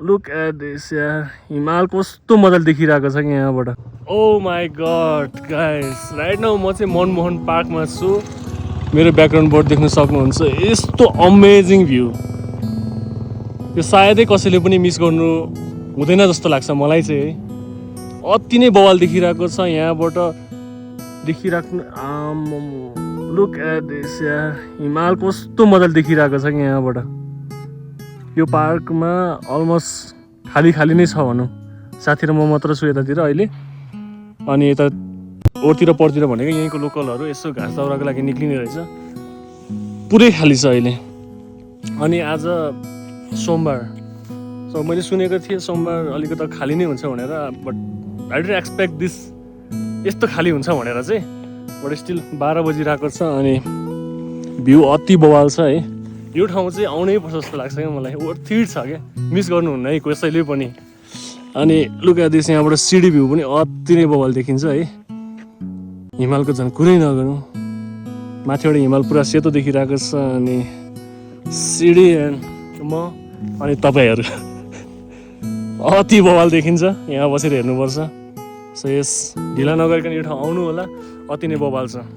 Look at this यार, हिमाल कस्तो मजाले देखिरहेको छ कि यहाँबाट। Oh my god guys, right now म चाहिँ मनमोहन पार्कमा छु। मेरो ब्याकग्राउन्ड देख्न सक्नुहुन्छ, यस्तो अमेजिङ भ्यू। यो सायदै कसैले पनि मिस गर्नु हुँदैन जस्तो लाग्छ मलाई चाहिँ है। अति नै बवाल देखिरहेको छ यहाँबाट देखिराख्नु। लुक एट दिस यार, हिमाल कस्तो मजाले देखिरहेको छ कि यहाँबाट। यो पार्कमा अलमोस्ट खाली नै छ भनौँ। साथी र म मात्र छु यतातिर अहिले। अनि यता ओरतिर परतिर भनेको यहीँको लोकलहरू यसो घाँस दाउराको लागि निक्लिने रहेछ। पुरै खाली छ अहिले। अनि आज सोमबार, सो मैले सुनेको थिएँ सोमबार अलिकति खाली नै हुन्छ भनेर, but I didn't expect this यस्तो खाली हुन्छ भनेर चाहिँ। बट स्टिल 12 बजिरहेको छ अनि भ्यू अति बवाल छ है। यो ठाउँ चाहिँ आउनै पर्छ जस्तो लाग्छ क्या मलाई। वर्थ इट छ क्या, मिस गर्नुहुन्न है कसैले पनि। अनि लुक एट दिस, यहाँबाट सिडी भ्यू पनि अति नै बवाल देखिन्छ है। हिमालको झन् कुरै नगरौँ। माथिबाट हिमाल पुरा सेतो देखिरहेको छ अनि सिडी एन्ड म अनि तपाईँहरू अति बवाल देखिन्छ। यहाँ बसेर हेर्नुपर्छ। सो यस ढिला नगरिकन यो ठाउँ आउनु होला, अति नै बवाल छ।